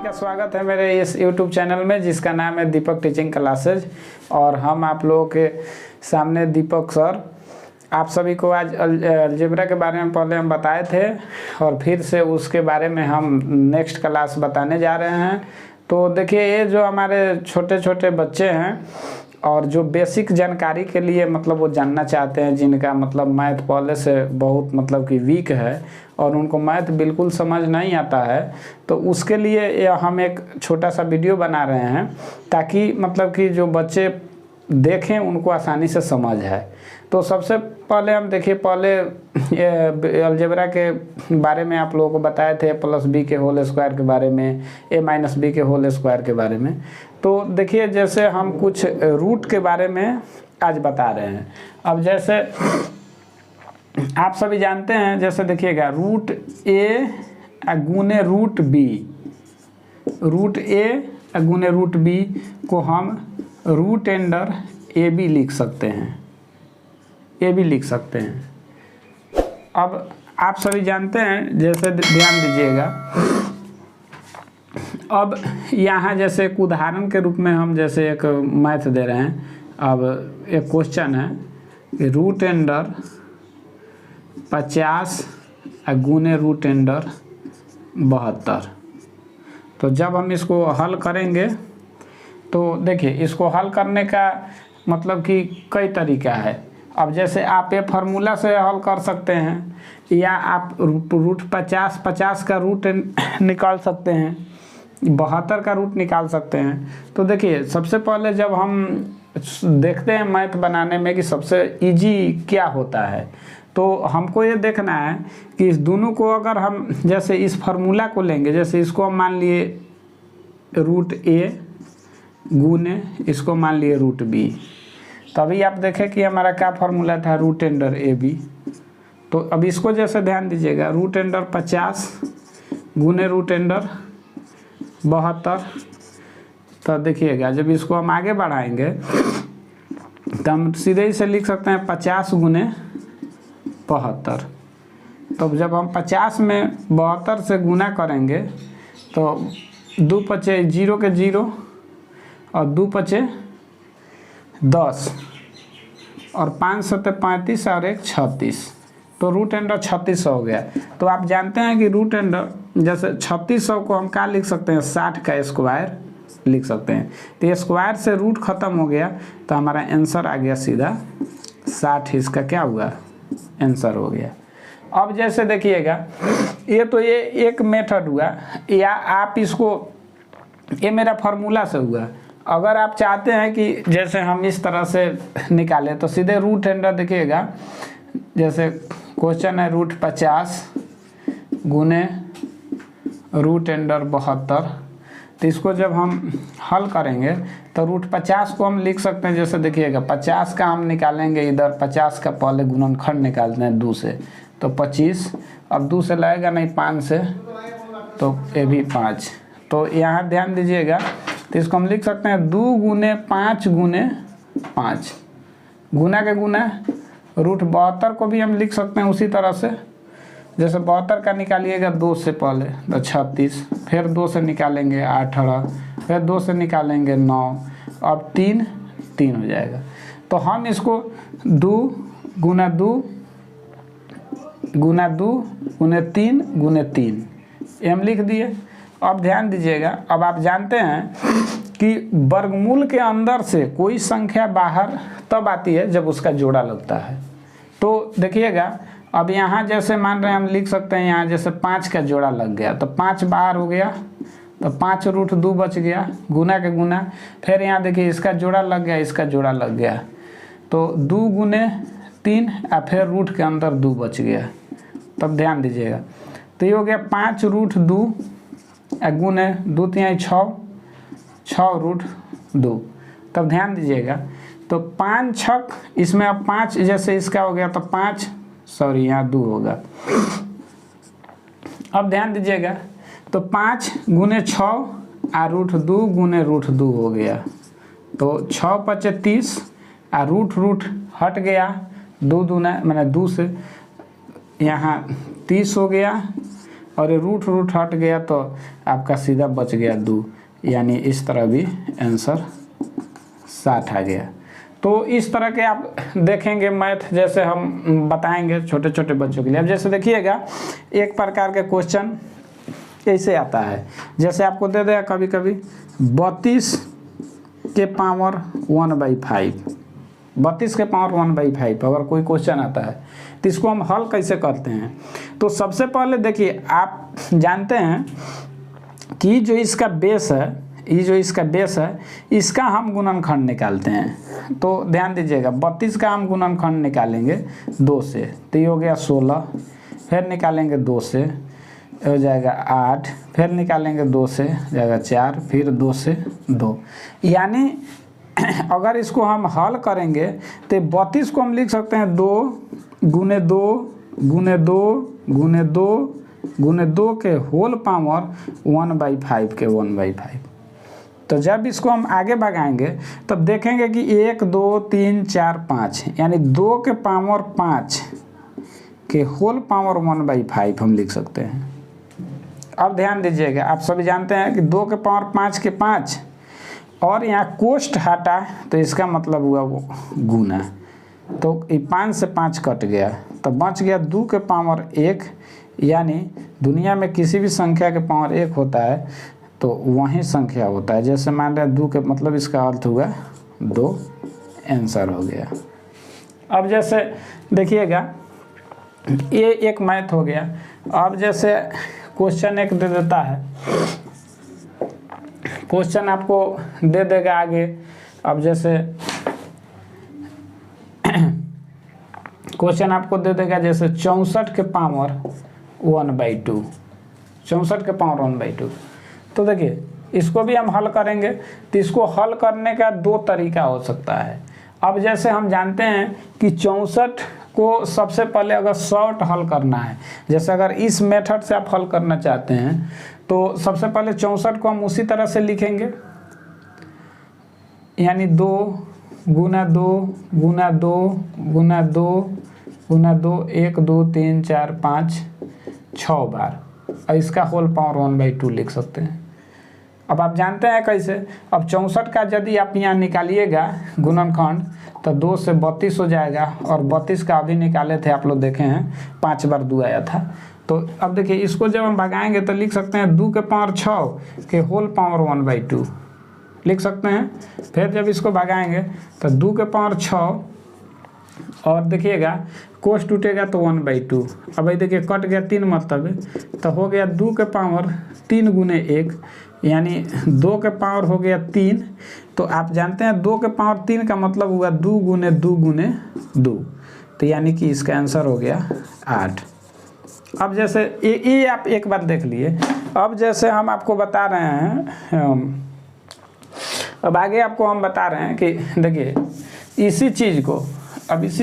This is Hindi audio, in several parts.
का स्वागत है मेरे इस YouTube चैनल में जिसका नाम है दीपक टीचिंग क्लासेज। और हम आप लोगों के सामने दीपक सर आप सभी को आज अलजेब्रा के बारे में पहले हम बताए थे और फिर से उसके बारे में हम नेक्स्ट क्लास बताने जा रहे हैं। तो देखिए, ये जो हमारे छोटे छोटे बच्चे हैं और जो बेसिक जानकारी के लिए मतलब वो जानना चाहते हैं, जिनका मतलब मैथ पहले से बहुत मतलब कि वीक है और उनको मैथ बिल्कुल समझ नहीं आता है, तो उसके लिए हम एक छोटा सा वीडियो बना रहे हैं ताकि मतलब कि जो बच्चे देखें उनको आसानी से समझ है। तो सबसे पहले हम देखिए, पहले अलजेब्रा के बारे में आप लोगों को बताए थे, प्लस बी के होल स्क्वायर के बारे में, ए माइनस बी के होल स्क्वायर के बारे में। तो देखिए, जैसे हम कुछ रूट के बारे में आज बता रहे हैं। अब जैसे आप सभी जानते हैं, जैसे देखिएगा रूट ए गुने रूट बी, रूट ए गुने रूट बी को हम रूट अंडर ए बी लिख सकते हैं, ए भी लिख सकते हैं। अब आप सभी जानते हैं, जैसे ध्यान दीजिएगा, अब यहाँ जैसे एक उदाहरण के रूप में हम जैसे एक मैथ दे रहे हैं। अब एक क्वेश्चन है कि रूट अंडर 50 गुने रूट अंडर 72। तो जब हम इसको हल करेंगे तो देखिए, इसको हल करने का मतलब कि कई तरीका है। अब जैसे आप ये फार्मूला से हल कर सकते हैं, या आप रूट 50 का रूट निकाल सकते हैं, 72 का रूट निकाल सकते हैं। तो देखिए, सबसे पहले जब हम देखते हैं मैथ बनाने में कि सबसे इजी क्या होता है, तो हमको ये देखना है कि इस दोनों को अगर हम जैसे इस फार्मूला को लेंगे, जैसे इसको हम मान लिए रूट ए गुने इसको मान लिए रूट बी, तभी आप देखें कि हमारा क्या फार्मूला था, रूट अंडर ए बी। तो अब इसको जैसे ध्यान दीजिएगा, रूट अंडर 50 गुने रूट अंडर 72। तो देखिएगा, जब इसको हम आगे बढ़ाएंगे तो हम सीधे ही से लिख सकते हैं 50 गुने 72। तो जब हम 50 में 72 से गुना करेंगे तो 2 पचे 0 के 0 और 2 पचे 10 और 5 सत्ते 35 और 1 36। तो रूट अंडर 3600 हो गया। तो आप जानते हैं कि रूट अंडर जैसे 3600 को हम क्या लिख सकते हैं, 60 का स्क्वायर लिख सकते हैं। तो ये स्क्वायर से रूट ख़त्म हो गया, तो हमारा आंसर आ गया सीधा 60। इसका क्या हुआ, आंसर हो गया। अब जैसे देखिएगा, ये तो ये एक मेथड हुआ, या आप इसको, ये मेरा फार्मूला से हुआ। अगर आप चाहते हैं कि जैसे हम इस तरह से निकालें, तो सीधे रूट अंडर देखिएगा, जैसे क्वेश्चन है रूट 50 गुने रूट अंडर 72। तो इसको जब हम हल करेंगे तो रूट 50 को हम लिख सकते हैं, जैसे देखिएगा 50 का हम निकालेंगे इधर, 50 का पहले गुणनखंड निकालते हैं 2 से, तो 25। अब 2 से लगेगा नहीं, 5 से, तो ये भी 5। तो यहाँ ध्यान दीजिएगा, तो इसको हम लिख सकते हैं 2 गुने 5 गुने 5, गुना के गुना। रूट 72 को भी हम लिख सकते हैं उसी तरह से, जैसे 72 का निकालिएगा 2 से पहले तो 36, फिर 2 से निकालेंगे 18, फिर 2 से निकालेंगे 9, अब 3 हो जाएगा। तो हम इसको 2 गुना 2 गुना 2 गुने 3 गुने 3 ये हम लिख दिए। अब ध्यान दीजिएगा, अब आप जानते हैं कि वर्गमूल के अंदर से कोई संख्या बाहर तब आती है जब उसका जोड़ा लगता है। तो देखिएगा, अब यहाँ जैसे मान रहे हैं, हम लिख सकते हैं यहाँ जैसे 5 का जोड़ा लग गया, तो 5 बाहर हो गया, तो 5 रूट 2 बच गया, गुना के गुना। फिर यहाँ देखिए, इसका जोड़ा लग गया, इसका जोड़ा लग गया, तो 2 गुने 3 और फिर रूट के अंदर 2 बच गया। तब ध्यान दीजिएगा, तो ये हो गया 5 रूट 2 गुने 2 3 6 रूट 2। तब ध्यान दीजिएगा, तो 5 छक, इसमें अब 5 जैसे इसका हो गया, तो 5 सॉरी यहाँ 2 होगा। अब ध्यान दीजिएगा, तो 5 गुने 6 और रूट 2 गुने रूट 2 हो गया, तो 6 पचे 30 और रूट हट गया, 2 दूना मैंने 2 से यहाँ 30 हो गया और ये रूट रूट हट गया तो आपका सीधा बच गया 2, यानी इस तरह भी आंसर 60 आ गया। तो इस तरह के आप देखेंगे मैथ, जैसे हम बताएंगे छोटे छोटे बच्चों के लिए। अब जैसे देखिएगा एक प्रकार के क्वेश्चन ऐसे आता है, जैसे आपको दे देगा कभी कभी 32 के पावर 1/5, 32 के पावर 1/5 अगर कोई क्वेश्चन आता है तो इसको हम हल कैसे करते हैं। तो सबसे पहले देखिए, आप जानते हैं कि जो इसका बेस है, ये जो इसका बेस है, इसका हम गुणनखंड निकालते हैं। तो ध्यान दीजिएगा, 32 का हम गुणनखंड निकालेंगे 2 से, तो ये हो गया 16, फिर निकालेंगे 2 से हो जाएगा 8, फिर निकालेंगे 2 से जाएगा 4, फिर 2 से 2। यानी अगर इसको हम हल करेंगे तो 32 को हम लिख सकते हैं 2 गुने 2 गुने 2 गुने 2 गुने 2 के होल पावर 1/5 के 1/5। तो जब इसको हम आगे भगाएंगे तब देखेंगे कि 1 2 3 4 5, यानी 2 के पावर 5 के होल पावर 1/5 हम लिख सकते हैं। अब ध्यान दीजिएगा, आप सभी जानते हैं कि 2 के पावर 5 के 5, और यहाँ कोष्ठ हटा तो इसका मतलब हुआ वो गुना, तो 5 से 5 कट गया तो बच गया 2 के पावर 1। यानी दुनिया में किसी भी संख्या के पावर 1 होता है तो वही संख्या होता है। जैसे मान रहे 2 के मतलब इसका अर्थ हुआ 2, आंसर हो गया। अब जैसे देखिएगा ये एक मैथ हो गया। अब जैसे क्वेश्चन एक दे देता है, क्वेश्चन आपको दे देगा आगे। अब जैसे क्वेश्चन आपको दे देगा जैसे 64 के पावर 1/2, 64 के पावर 1/2। तो देखिए इसको भी हम हल करेंगे, तो इसको हल करने का 2 तरीका हो सकता है। अब जैसे हम जानते हैं कि 64 को सबसे पहले अगर शॉर्ट हल करना है, जैसे अगर इस मेथड से आप हल करना चाहते हैं तो सबसे पहले 64 को हम उसी तरह से लिखेंगे, यानी 2 गुना 2 गुना 2 गुना 2 गुना 2, 1 2 3 4 5 6 बार, और इसका होल पावर 1/2 लिख सकते हैं। अब आप जानते हैं कैसे। अब 64 का यदि आप यहाँ निकालिएगा गुणनखंड तो 2 से 32 हो जाएगा, और 32 का अभी निकाले थे आप लोग देखे हैं 5 बार 2 आया था। तो अब देखिए इसको जब हम भगाएंगे तो लिख सकते हैं 2 के पावर 6 के होल पावर 1/2 लिख सकते हैं। फिर जब इसको भगाएंगे तो 2 के पावर 6, और देखिएगा कोस टूटेगा तो 1/2। अब भाई देखिए कट गया 3 मतलब, तो हो गया 2 के पावर 3 गुने 1, यानी 2 के पावर हो गया 3। तो आप जानते हैं 2 के पावर 3 का मतलब हुआ 2 गुने 2 गुने 2, तो यानी कि इसका आंसर हो गया 8। अब जैसे ये आप एक बात देख लिए। अब जैसे हम आपको बता रहे हैं, अब आगे आपको हम बता रहे हैं कि देखिए इसी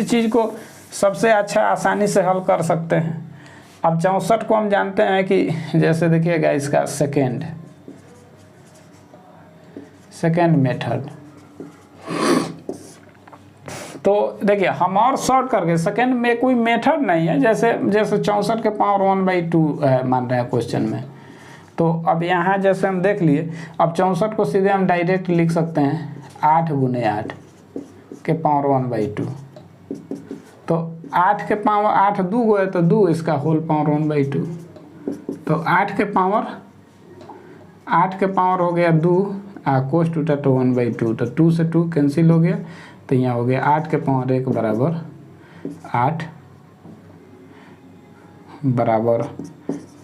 चीज़ को सबसे अच्छा आसानी से हल कर सकते हैं। अब 64 को हम जानते हैं कि जैसे देखिएगा इसका सेकेंड मेथड, तो देखिए हम और शॉर्ट करके सेकेंड में कोई मेथड नहीं है, जैसे 64 के पावर 1/2 है मान रहे हैं क्वेश्चन में। तो अब यहाँ जैसे हम देख लिए, अब 64 को सीधे हम डायरेक्ट लिख सकते हैं 8 गुने 8 के पावर 1/2। तो 8 के पावर 8 2 गो है तो 2, इसका होल पावर 1/2। तो 8 के पावर हो गया 2, कोस टूटा तो 1/2, तो 2 से 2 कैंसिल हो गया, तो यहाँ हो गया 8 के पावर 1 बराबर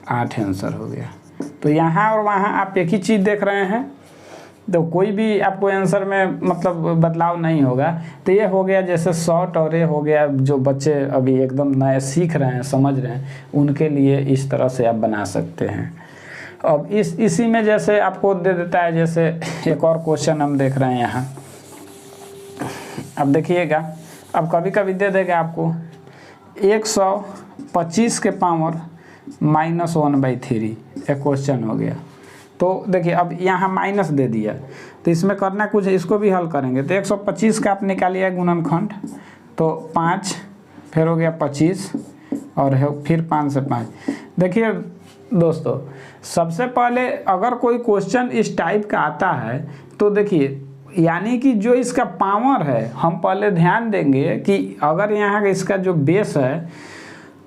8 आंसर हो गया। तो यहाँ और वहाँ आप एक ही चीज़ देख रहे हैं, तो कोई भी आपको आंसर में मतलब बदलाव नहीं होगा। तो ये हो गया जैसे शॉर्ट, और ये हो गया जो बच्चे अभी एकदम नए सीख रहे हैं, समझ रहे हैं, उनके लिए इस तरह से आप बना सकते हैं। अब इसी में जैसे आपको दे देता है, जैसे एक और क्वेश्चन हम देख रहे हैं यहाँ। अब देखिएगा, अब कभी कभी दे देगा आपको 125 के पावर -1/3, एक क्वेश्चन हो गया। तो देखिए अब यहाँ माइनस दे दिया, तो इसमें करना कुछ है, इसको भी हल करेंगे। तो 125 का आप निकालिए गुणनखंड, तो 5 फिर हो गया 25, और फिर 5 से 5। देखिए दोस्तों सबसे पहले अगर कोई क्वेश्चन इस टाइप का आता है तो देखिए, यानी कि जो इसका पावर है हम पहले ध्यान देंगे कि अगर यहाँ का इसका जो बेस है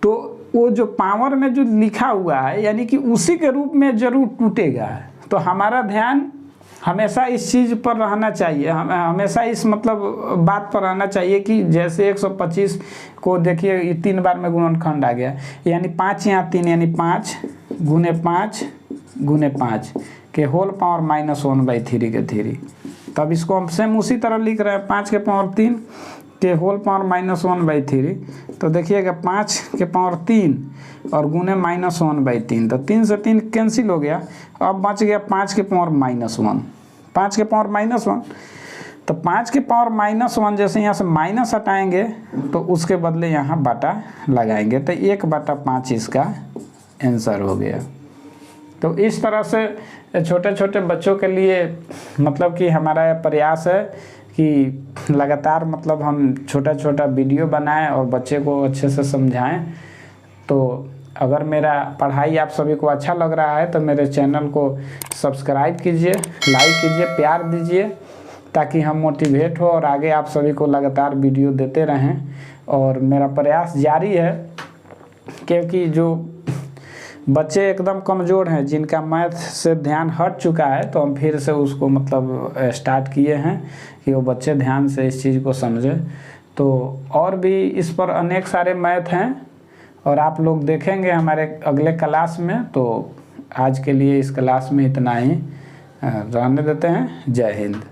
तो वो जो पावर में जो लिखा हुआ है यानी कि उसी के रूप में जरूर टूटेगा। तो हमारा ध्यान हमेशा इस चीज़ पर रहना चाहिए, हमेशा इस मतलब बात पर रहना चाहिए कि जैसे 125 को देखिए ये 3 बार में गुणनखंड आ गया, यानी 5 यहाँ 3 यानी 5 गुने 5 गुने 5 के होल पावर -1/3 के 3। तब इसको हम सेम उसी तरह लिख रहे हैं 5 के पावर 3 के होल पावर -1/3। तो देखिएगा 5 के पावर 3 और गुने -1/3, तो 3 से 3 कैंसिल हो गया। अब बच गया 5 के पावर -1, 5 के पावर -1। तो 5 के पावर -1 जैसे यहाँ से माइनस हटाएंगे तो उसके बदले यहाँ बटा लगाएंगे, तो 1/5 इसका आंसर हो गया। तो इस तरह से छोटे छोटे बच्चों के लिए मतलब कि हमारा प्रयास है कि लगातार मतलब हम छोटा छोटा वीडियो बनाएं और बच्चे को अच्छे से समझाएं। तो अगर मेरा पढ़ाई आप सभी को अच्छा लग रहा है तो मेरे चैनल को सब्सक्राइब कीजिए, लाइक कीजिए, प्यार दीजिए, ताकि हम मोटिवेट हो और आगे आप सभी को लगातार वीडियो देते रहें। और मेरा प्रयास जारी है, क्योंकि जो बच्चे एकदम कमज़ोर हैं जिनका मैथ से ध्यान हट चुका है, तो हम फिर से उसको मतलब स्टार्ट किए हैं कि वो बच्चे ध्यान से इस चीज़ को समझें। तो और भी इस पर अनेक सारे मैथ हैं और आप लोग देखेंगे हमारे अगले क्लास में। तो आज के लिए इस क्लास में इतना ही रहने देते हैं। जय हिंद।